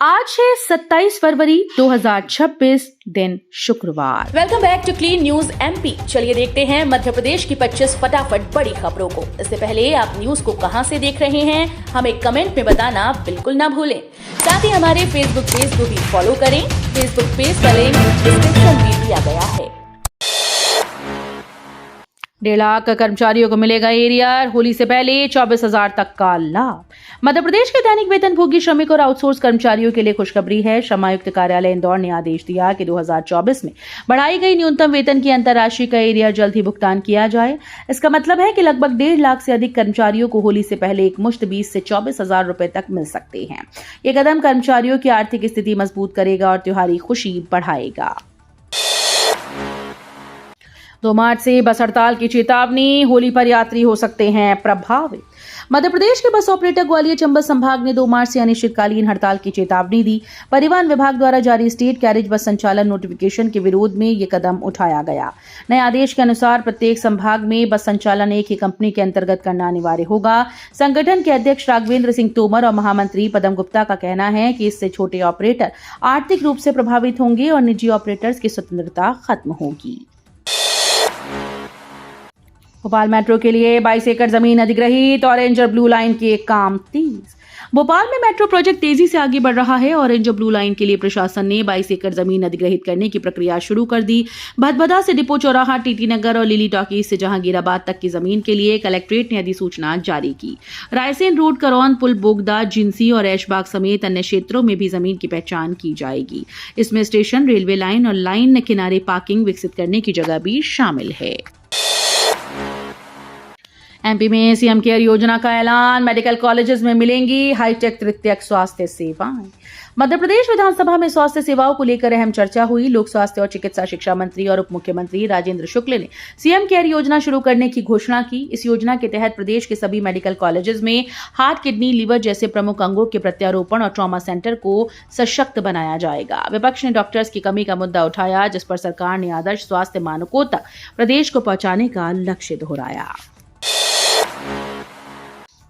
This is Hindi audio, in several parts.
आज है 27 फरवरी 2026 दिन शुक्रवार। Welcome back to clean news MP. चलिए देखते हैं मध्य प्रदेश की 25 फटाफट बड़ी खबरों को। इससे पहले आप न्यूज को कहां से देख रहे हैं हमें कमेंट में बताना बिल्कुल ना भूलें। साथ ही हमारे फेसबुक पेज को भी फॉलो करें। फेसबुक पेज का लिंक डिस्क्रिप्शन में दिया गया है। 1.5 लाख कर्मचारियों को मिलेगा एरियर। होली से पहले 24,000 तक का लाभ। मध्य प्रदेश के दैनिक वेतनभोगी श्रमिक और आउटसोर्स कर्मचारियों के लिए खुशखबरी है। श्रमायुक्त कार्यालय इंदौर ने आदेश दिया कि 2024 में बढ़ाई गई न्यूनतम वेतन की अंतर्राष्ट्रीय का एरियर जल्द ही भुगतान किया जाए। इसका मतलब है कि लगभग 1.5 लाख से अधिक कर्मचारियों को होली से पहले एक मुश्त 20 से 24,000 रुपए तक मिल सकते हैं। ये कदम कर्मचारियों की आर्थिक स्थिति मजबूत करेगा और त्योहारी खुशी बढ़ाएगा। 2 मार्च से बस हड़ताल की चेतावनी। होली पर यात्री हो सकते हैं प्रभावित। मध्य प्रदेश के बस ऑपरेटर ग्वालियर चंबल संभाग ने 2 मार्च से अनिश्चितकालीन हड़ताल की चेतावनी दी। परिवहन विभाग द्वारा जारी स्टेट कैरेज बस संचालन नोटिफिकेशन के विरोध में ये कदम उठाया गया। नए आदेश के अनुसार प्रत्येक संभाग में बस संचालन एक ही कंपनी के अंतर्गत करना अनिवार्य होगा। संगठन के अध्यक्ष राघवेंद्र सिंह तोमर और महामंत्री पदम गुप्ता का कहना है कि इससे छोटे ऑपरेटर आर्थिक रूप से प्रभावित होंगे और निजी ऑपरेटर्स की स्वतंत्रता खत्म होगी। भोपाल मेट्रो के लिए 22 एकड़ जमीन अधिग्रहित। ऑरेंज और ब्लू लाइन के काम तेज। भोपाल में मेट्रो प्रोजेक्ट तेजी से आगे बढ़ रहा है। ऑरेंज और ब्लू लाइन के लिए प्रशासन ने 22 एकड़ जमीन अधिग्रहित करने की प्रक्रिया शुरू कर दी। भदभदा से डिपो चौराहा, टीटी नगर और लिली टॉकीज से जहांगीराबाद तक की जमीन के लिए कलेक्ट्रेट ने अधिसूचना जारी की। रायसेन रोड, करौन पुल, बोगदा, जिंसी और ऐशबाग समेत अन्य क्षेत्रों में भी जमीन की पहचान की जाएगी। इसमें स्टेशन, रेलवे लाइन और लाइन किनारे पार्किंग विकसित करने की जगह भी शामिल है। एमपी में सीएम केयर योजना का ऐलान। मेडिकल कॉलेजेस में मिलेंगी हाईटेक तृतीयक स्वास्थ्य सेवाएं। मध्य प्रदेश विधानसभा में स्वास्थ्य सेवाओं को लेकर अहम चर्चा हुई। लोक स्वास्थ्य और चिकित्सा शिक्षा मंत्री और उप मुख्यमंत्री राजेंद्र शुक्ल ने सीएम केयर योजना शुरू करने की घोषणा की। इस योजना के तहत प्रदेश के सभी मेडिकल कॉलेजेस में हार्ट, किडनी, लीवर जैसे प्रमुख अंगों के प्रत्यारोपण और ट्रॉमा सेंटर को सशक्त बनाया जाएगा। विपक्ष ने डॉक्टर्स की कमी का मुद्दा उठाया, जिस पर सरकार ने आदर्श स्वास्थ्य मानकों तक प्रदेश को पहुंचाने का लक्ष्य दोहराया।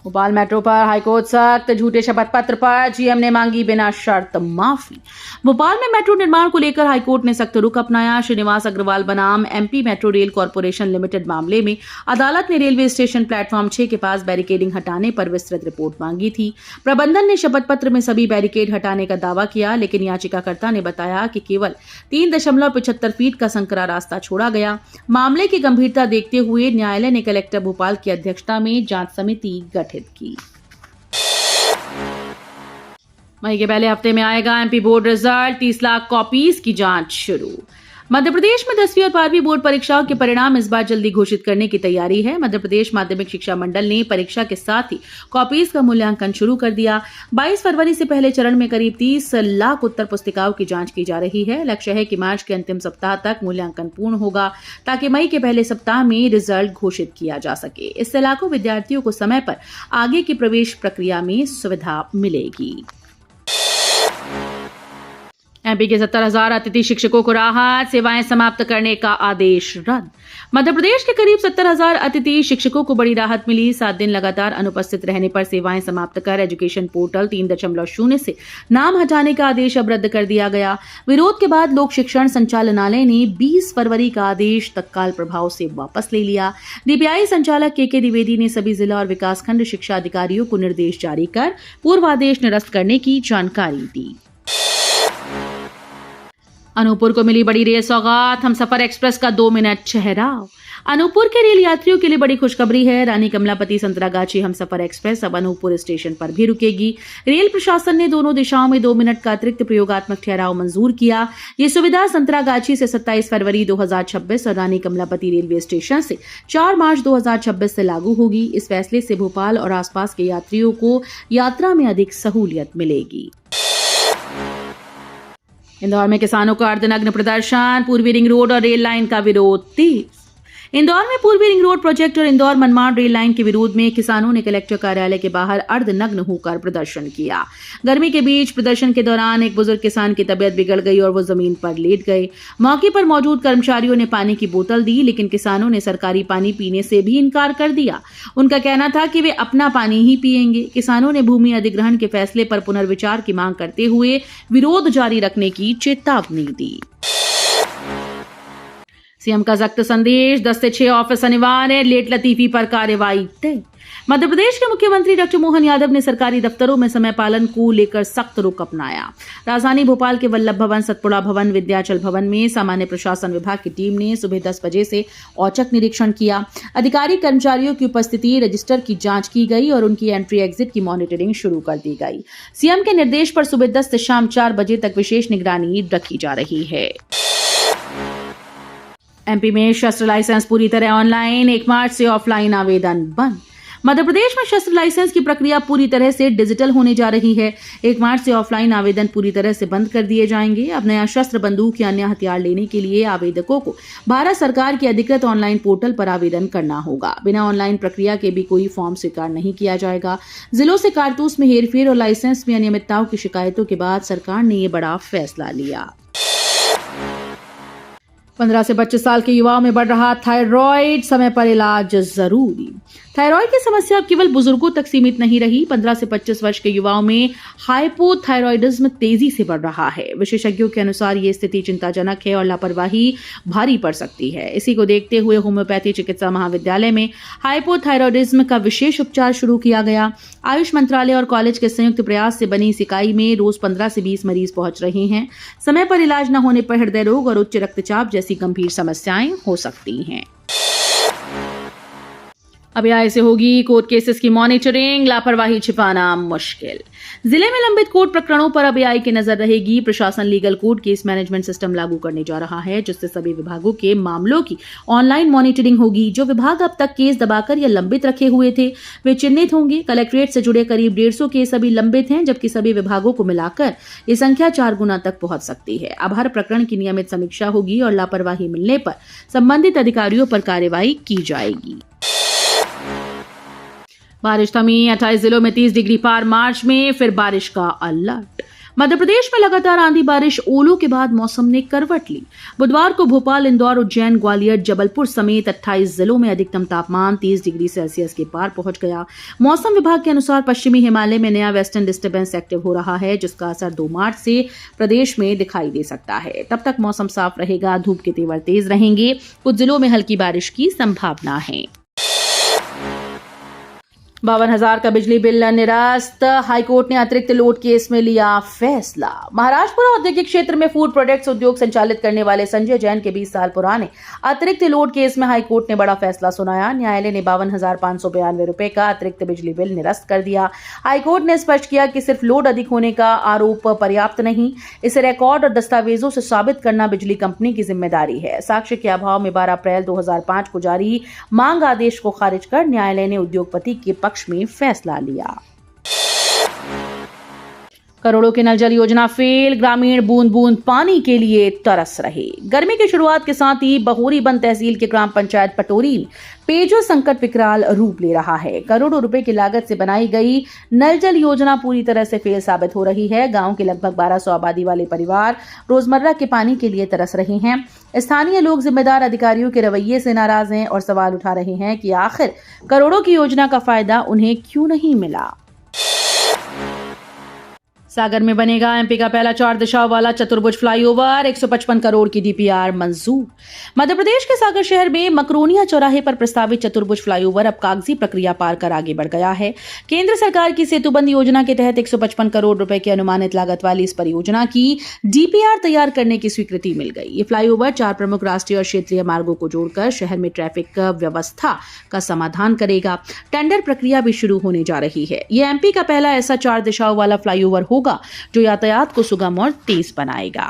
भोपाल मेट्रो पर हाईकोर्ट सख्त। झूठे शपथ पत्र पर जीएम ने मांगी बिना शर्त माफी। भोपाल में मेट्रो निर्माण को लेकर हाईकोर्ट ने सख्त रुख अपनाया। श्रीनिवास अग्रवाल बनाम MP metro rail corporation limited मामले में अदालत ने रेलवे स्टेशन प्लेटफॉर्म 6 के पास बैरिकेडिंग हटाने पर विस्तृत रिपोर्ट मांगी थी। प्रबंधन ने शपथ पत्र में सभी बैरिकेड हटाने का दावा किया, लेकिन याचिकाकर्ता ने बताया कि केवल 3.75 फीट का संकरा रास्ता छोड़ा गया। मामले की गंभीरता देखते हुए न्यायालय ने कलेक्टर भोपाल की अध्यक्षता में जांच समिति गठित की। मई के पहले हफ्ते में आएगा MP board result. 30 lakh copies की जांच शुरू। मध्य प्रदेश में 10वीं और 12वीं बोर्ड परीक्षाओं के परिणाम इस बार जल्दी घोषित करने की तैयारी है। मध्य प्रदेश माध्यमिक शिक्षा मंडल ने परीक्षा के साथ ही कॉपीज का मूल्यांकन शुरू कर दिया। 22 फरवरी से पहले चरण में करीब 30 लाख उत्तर पुस्तिकाओं की जांच की जा रही है। लक्ष्य है कि मार्च के अंतिम सप्ताह तक मूल्यांकन पूर्ण होगा, ताकि मई के पहले सप्ताह में रिजल्ट घोषित किया जा सके। इससे लाखों विद्यार्थियों को समय पर आगे की प्रवेश प्रक्रिया में सुविधा मिलेगी। एमपी के 70,000 अतिथि शिक्षकों को राहत। सेवाएं समाप्त करने का आदेश रद्द। मध्य प्रदेश के करीब 70,000 अतिथि शिक्षकों को बड़ी राहत मिली। 7 दिन लगातार अनुपस्थित रहने पर सेवाएं समाप्त कर एजुकेशन पोर्टल 3.0 से नाम हटाने का आदेश अब रद्द कर दिया गया। विरोध के बाद लोक शिक्षण संचालनालय ने 20 फरवरी का आदेश तत्काल प्रभाव से वापस ले लिया। डीपीआई संचालक के द्विवेदी ने सभी जिला और विकासखंड शिक्षा अधिकारियों को निर्देश जारी कर पूर्व आदेश निरस्त करने की जानकारी दी। अनूपपुर को मिली बड़ी रेल सौगात। हमसफर एक्सप्रेस का 2 मिनट ठहराव। अनूपपुर के रेल यात्रियों के लिए बड़ी खुशखबरी है। रानी कमलापति संतरागाछी हमसफर एक्सप्रेस अब अनूपपुर स्टेशन पर भी रुकेगी। रेल प्रशासन ने दोनों दिशाओं में 2 मिनट का अतिरिक्त प्रयोगात्मक ठहराव मंजूर किया। ये सुविधा संतरागाछी से 27 फरवरी 2026 और रानी कमलापति रेलवे स्टेशन से 4 मार्च 2026 से लागू होगी। इस फैसले से भोपाल और आसपास के यात्रियों को यात्रा में अधिक सहूलियत मिलेगी। इंदौर में किसानों का अर्धनग्न प्रदर्शन। पूर्वी रिंग रोड और रेल लाइन का विरोध तेज। इंदौर में पूर्वी रिंग रोड प्रोजेक्ट और इंदौर मनमाड़ रेल लाइन के विरोध में किसानों ने कलेक्टर कार्यालय के बाहर अर्धनग्न होकर प्रदर्शन किया। गर्मी के बीच प्रदर्शन के दौरान एक बुजुर्ग किसान की तबीयत बिगड़ गई और वो जमीन पर लेट गए। मौके पर मौजूद कर्मचारियों ने पानी की बोतल दी, लेकिन किसानों ने सरकारी पानी पीने से भी इनकार कर दिया। उनका कहना था कि वे अपना पानी ही पिएंगे। किसानों ने भूमि अधिग्रहण के फैसले पर पुनर्विचार की मांग करते हुए विरोध जारी रखने की चेतावनी दी। सीएम का सख्त संदेश, 10 से 6 ऑफिस अनिवार्य, लेट लतीफी पर कार्रवाई तय। मध्य प्रदेश के मुख्यमंत्री डॉक्टर मोहन यादव ने सरकारी दफ्तरों में समय पालन को लेकर सख्त रुख अपनाया। राजधानी भोपाल के वल्लभ भवन, सतपुड़ा भवन, विद्याचल भवन में सामान्य प्रशासन विभाग की टीम ने सुबह 10 बजे से औचक निरीक्षण किया। अधिकारी कर्मचारियों की उपस्थिति, रजिस्टर की जांच की गई और उनकी एंट्री एग्जिट की मॉनिटरिंग शुरू कर दी गई। सीएम के निर्देश पर सुबह 10 से शाम 4 बजे तक विशेष निगरानी रखी जा रही है। एमपी में शस्त्र लाइसेंस पूरी तरह ऑनलाइन, 1 मार्च से ऑफलाइन आवेदन बंद। मध्य प्रदेश में शस्त्र लाइसेंस की प्रक्रिया पूरी तरह से डिजिटल होने जा रही है। 1 मार्च से ऑफलाइन आवेदन पूरी तरह से बंद कर दिए जाएंगे। अब नया शस्त्र, बंदूक या अन्य हथियार लेने के लिए आवेदकों को भारत सरकार के अधिकृत ऑनलाइन पोर्टल पर आवेदन करना होगा। बिना ऑनलाइन प्रक्रिया के भी कोई फॉर्म स्वीकार नहीं किया जाएगा। जिलों से कारतूस में हेरफेर और लाइसेंस में अनियमितताओं की शिकायतों के बाद सरकार ने ये बड़ा फैसला लिया। 15 से 25 साल के युवाओं में बढ़ रहा थायराइड, समय पर इलाज जरूरी। थायराइड की समस्या अब केवल बुजुर्गों तक सीमित नहीं रही। 15 से 25 वर्ष के युवाओं में हाइपोथायराइडिज्म तेजी से बढ़ रहा है। विशेषज्ञों के अनुसार ये स्थिति चिंताजनक है और लापरवाही भारी पड़ सकती है। इसी को देखते हुए होम्योपैथी चिकित्सा महाविद्यालय में हाइपोथायराइडिज्म का विशेष उपचार शुरू किया गया। आयुष मंत्रालय और कॉलेज के संयुक्त प्रयास से बनी इस इकाई में रोज 15 से 20 मरीज पहुंच रहे हैं। समय पर इलाज न होने पर हृदय रोग और उच्च रक्तचाप जैसी गंभीर समस्याएं हो सकती हैं। अब यहाँ से होगी कोर्ट केसेस की मॉनिटरिंग, लापरवाही छिपाना मुश्किल। जिले में लंबित कोर्ट प्रकरणों पर अब एआई की नजर रहेगी। प्रशासन legal court case management system लागू करने जा रहा है, जिससे सभी विभागों के मामलों की ऑनलाइन मॉनिटरिंग होगी। जो विभाग अब तक केस दबाकर या लंबित रखे हुए थे, वे चिन्हित होंगे। कलेक्ट्रेट से जुड़े करीब 150 केस अभी लंबित हैं, जबकि सभी विभागों को मिलाकर ये संख्या 4 गुना तक पहुंच सकती है। अब हर प्रकरण की नियमित समीक्षा होगी और लापरवाही मिलने पर संबंधित अधिकारियों पर कार्रवाई की जाएगी। बारिश थमी, 28 जिलों में 30 डिग्री पार। मार्च में फिर बारिश का अलर्ट। मध्य प्रदेश में लगातार आंधी, बारिश, ओलों के बाद मौसम ने करवट ली। बुधवार को भोपाल, इंदौर, उज्जैन, ग्वालियर, जबलपुर समेत 28 जिलों में अधिकतम तापमान 30 डिग्री सेल्सियस के पार पहुंच गया। मौसम विभाग के अनुसार पश्चिमी हिमालय में नया वेस्टर्न डिस्टर्बेंस एक्टिव हो रहा है, जिसका असर 2 मार्च से प्रदेश में दिखाई दे सकता है। तब तक मौसम साफ रहेगा, धूप के तेवर तेज रहेंगे। कुछ जिलों में हल्की बारिश की संभावना है। 52,000 का बिजली बिल निरस्त। हाईकोर्ट ने अतिरिक्त लोड केस में लिया फैसला। महाराजपुरा औद्योगिक क्षेत्र में फूड प्रोडक्ट्स उद्योग संचालित करने वाले संजय जैन के 20 साल पुराने अतिरिक्त लोड केस में हाईकोर्ट ने बड़ा फैसला सुनाया। न्यायालय ने 52,592 रुपए का अतिरिक्त बिजली बिल निरस्त कर दिया। हाईकोर्ट ने स्पष्ट किया कि सिर्फ लोड अधिक होने का आरोप पर्याप्त नहीं, इसे रिकॉर्ड और दस्तावेजों से साबित करना बिजली कंपनी की जिम्मेदारी है। साक्ष्य के अभाव में 12 अप्रैल 2005 को जारी मांग आदेश को खारिज कर न्यायालय ने उद्योगपति के पक्ष में फैसला लिया। करोड़ों की नल जल योजना फेल, ग्रामीण बूंद बूंद पानी के लिए तरस रहे। गर्मी की शुरुआत के साथ ही बहोरीबंद तहसील के ग्राम पंचायत पटोरी में पेयजल संकट विकराल रूप ले रहा है। करोड़ों रुपए की लागत से बनाई गई नल जल योजना पूरी तरह से फेल साबित हो रही है। गांव के लगभग 1200 आबादी वाले परिवार रोजमर्रा के पानी के लिए तरस रहे हैं। स्थानीय लोग जिम्मेदार अधिकारियों के रवैये से नाराज हैं और सवाल उठा रहे हैं कि आखिर करोड़ों की योजना का फायदा उन्हें क्यों नहीं मिला। सागर में बनेगा एमपी का पहला 4 दिशाओं वाला चतुर्भुज फ्लाईओवर, 155 करोड़ की डीपीआर मंजूर। मध्य प्रदेश के सागर शहर में मकरोनिया चौराहे पर प्रस्तावित चतुर्भुज फ्लाईओवर अब कागजी प्रक्रिया पार कर आगे बढ़ गया है। केंद्र सरकार की सेतुबंद योजना के तहत 155 करोड़ रुपए की अनुमानित लागत वाली इस परियोजना की डीपीआर तैयार करने की स्वीकृति मिल गई। ये फ्लाईओवर 4 प्रमुख राष्ट्रीय और क्षेत्रीय मार्गों को जोड़कर शहर में ट्रैफिक व्यवस्था का समाधान करेगा। टेंडर प्रक्रिया भी शुरू होने जा रही है। यह एमपी का पहला ऐसा 4 दिशाओं वाला फ्लाईओवर होगा जो यातायात को सुगम और तेज बनाएगा।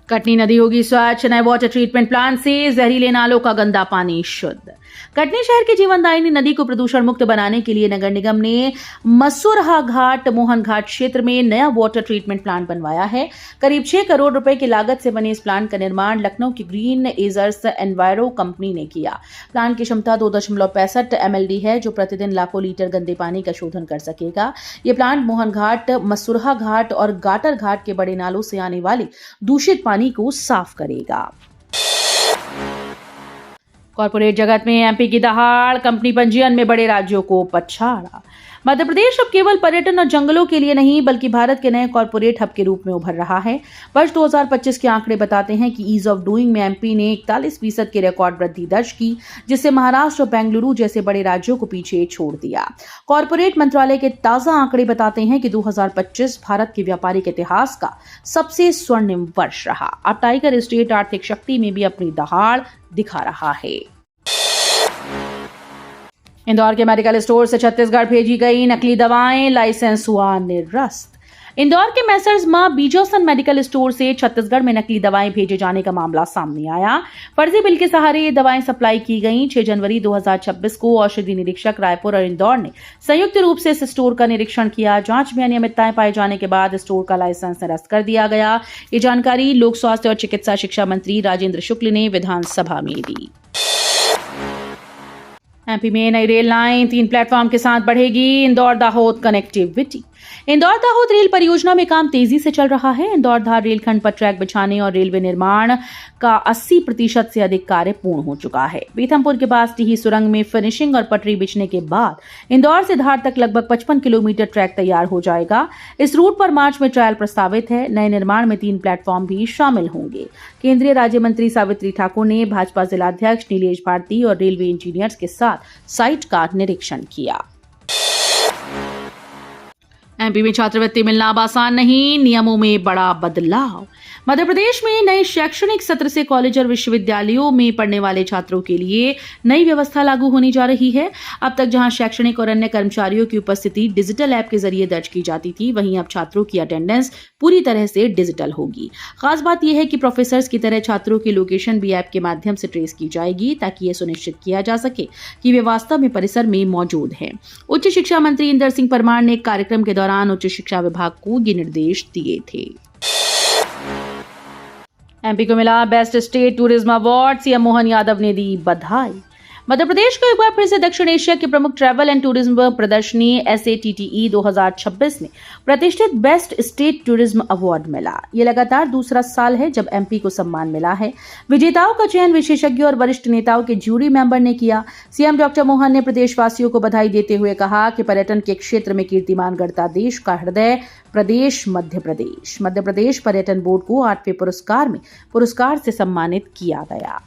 कटनी नदी होगी स्वच्छ, नए वाटर ट्रीटमेंट प्लांट से जहरीले नालों का गंदा पानी शुद्ध। कटनी शहर की जीवनदायिनी नदी को प्रदूषण मुक्त बनाने के लिए नगर निगम ने मसूरहा घाट मोहन घाट क्षेत्र में नया वाटर ट्रीटमेंट प्लांट बनवाया है। करीब 6 करोड़ रुपए की लागत से बने इस प्लांट का निर्माण लखनऊ की ग्रीन एजर्स एनवायरो कंपनी ने किया। प्लांट की क्षमता 2.65 MLD है, जो प्रतिदिन लाखों लीटर गंदे पानी का शोधन कर सकेगा। ये प्लांट मोहन घाट, मसूरहा घाट और गाटर घाट के बड़े नालों से आने वाले दूषित पानी को साफ करेगा। कॉर्पोरेट जगत में एमपी की दहाड़, कंपनी पंजीयन में बड़े राज्यों को पछाड़ा। मध्य प्रदेश अब केवल पर्यटन और जंगलों के लिए नहीं बल्कि भारत के नए कॉर्पोरेट हब के रूप में उभर रहा है। वर्ष 2025 के आंकड़े बताते हैं कि ईज ऑफ डूइंग में एमपी ने 41% की रिकॉर्ड वृद्धि दर्ज की, जिससे महाराष्ट्र और बेंगलुरु जैसे बड़े राज्यों को पीछे छोड़ दिया। कॉर्पोरेट मंत्रालय के ताजा आंकड़े बताते हैं कि 2025 भारत के व्यापारिक इतिहास का सबसे स्वर्णिम वर्ष रहा। अब टाइगर स्टेट आर्थिक शक्ति में भी अपनी दहाड़ दिखा रहा है। इंदौर के मेडिकल स्टोर से छत्तीसगढ़ भेजी गई नकली दवाएं, लाइसेंस हुआ निरस्त। इंदौर के मेसर्स मां बीजोसन मेडिकल स्टोर से छत्तीसगढ़ में नकली दवाएं भेजे जाने का मामला सामने आया। फर्जी बिल के सहारे ये दवाएं सप्लाई की गईं। 6 जनवरी 2026 को औषधि निरीक्षक रायपुर और इंदौर ने संयुक्त रूप से इस स्टोर का निरीक्षण किया। जांच में अनियमितताएं पाए जाने के बाद स्टोर का लाइसेंस निरस्त कर दिया गया। ये जानकारी लोक स्वास्थ्य और चिकित्सा शिक्षा मंत्री राजेंद्र शुक्ल ने विधानसभा में दी। एमपी में नई रेल लाइन 3 प्लेटफॉर्म के साथ बढ़ेगी। इंदौर दाहोद कनेक्टिविटी। इंदौर दाहोद रेल परियोजना में काम तेजी से चल रहा है। इंदौर धार रेलखंड पर ट्रैक बिछाने और रेलवे निर्माण का 80% से अधिक कार्य पूर्ण हो चुका है। पीथमपुर के पास टिही सुरंग में फिनिशिंग और पटरी बिछने के बाद इंदौर से धार तक लगभग 55 किलोमीटर ट्रैक तैयार हो जाएगा। इस रूट पर मार्च में ट्रायल प्रस्तावित है। नए निर्माण में 3 प्लेटफॉर्म भी शामिल होंगे। केंद्रीय राज्य मंत्री सावित्री ठाकुर ने भाजपा जिलाध्यक्ष नीलेश भारती और रेलवे इंजीनियर्स के साथ साइट का निरीक्षण किया। एमपी में छात्रवृत्ति मिलना अब आसान नहीं, नियमों में बड़ा बदलाव। मध्य प्रदेश में नए शैक्षणिक सत्र से कॉलेज और विश्वविद्यालयों में पढ़ने वाले छात्रों के लिए नई व्यवस्था लागू होने जा रही है। अब तक जहां शैक्षणिक और अन्य कर्मचारियों की उपस्थिति डिजिटल ऐप के जरिए दर्ज की जाती थी, वहीं अब छात्रों की अटेंडेंस पूरी तरह से डिजिटल होगी। खास बात यह है कि प्रोफेसर्स की तरह छात्रों की लोकेशन भी ऐप के माध्यम से ट्रेस की जाएगी, ताकि यह सुनिश्चित किया जा सके कि वे वास्तव में परिसर में मौजूद हैं। उच्च शिक्षा मंत्री इंदर सिंह परमार ने एक कार्यक्रम के दौरान उच्च शिक्षा विभाग को ये निर्देश दिए थे। एमपी को मिला best state tourism award, CM Mohan Yadav ने दी बधाई। मध्य प्रदेश को एक बार फिर से दक्षिण एशिया की प्रमुख ट्रैवल एंड टूरिज्म प्रदर्शनी SATTE 2026 में प्रतिष्ठित बेस्ट स्टेट टूरिज्म अवार्ड मिला। ये लगातार दूसरा साल है जब एमपी को सम्मान मिला है। विजेताओं का चयन विशेषज्ञों और वरिष्ठ नेताओं के जूरी मेंबर ने किया। सीएम डॉक्टर मोहन ने प्रदेशवासियों को बधाई देते हुए कहा कि पर्यटन के क्षेत्र में कीर्तिमान गढ़ता देश का हृदय प्रदेश मध्य प्रदेश। मध्य प्रदेश पर्यटन बोर्ड को 8वें पुरस्कार में पुरस्कार से सम्मानित किया गया।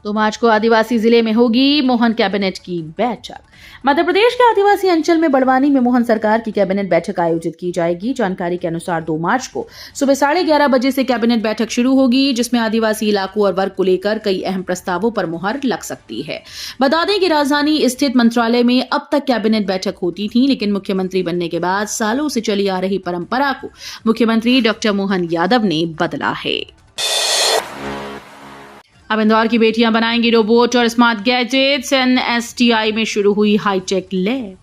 2 मार्च को आदिवासी जिले में होगी मोहन कैबिनेट की बैठक। मध्य प्रदेश के आदिवासी अंचल में बड़वानी में मोहन सरकार की कैबिनेट बैठक आयोजित की जाएगी। जानकारी के अनुसार 2 मार्च को सुबह 11:30 बजे से कैबिनेट बैठक शुरू होगी, जिसमें आदिवासी इलाकों और वर्ग को लेकर कई अहम प्रस्तावों पर मुहर लग सकती है। बता दें कि राजधानी स्थित मंत्रालय में अब तक कैबिनेट बैठक होती थी, लेकिन मुख्यमंत्री बनने के बाद सालों से चली आ रही परंपरा को मुख्यमंत्री डॉक्टर मोहन यादव ने बदला है। अब इंदौर की बेटियां बनाएंगी रोबोट और स्मार्ट गैजेट्स। NSTI में शुरू हुई हाईटेक लैब।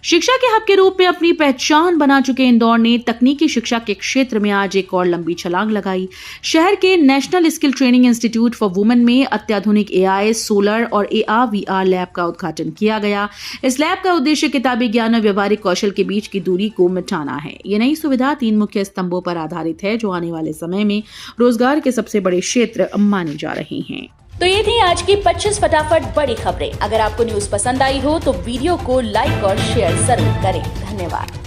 शिक्षा के हब के रूप में अपनी पहचान बना चुके इंदौर ने तकनीकी शिक्षा के क्षेत्र में आज एक और लंबी छलांग लगाई। शहर के national skill training institute for women में अत्याधुनिक AI, सोलर और AR/VR लैब का उद्घाटन किया गया। इस लैब का उद्देश्य किताबी ज्ञान और व्यवहारिक कौशल के बीच की दूरी को मिटाना है। ये नई सुविधा 3 मुख्य स्तंभों पर आधारित है, जो आने वाले समय में रोजगार के सबसे बड़े क्षेत्र माने जा रहे हैं। तो ये थी आज की 25 फटाफट बड़ी खबरें। अगर आपको न्यूज पसंद आई हो तो वीडियो को लाइक और शेयर जरूर करें। धन्यवाद।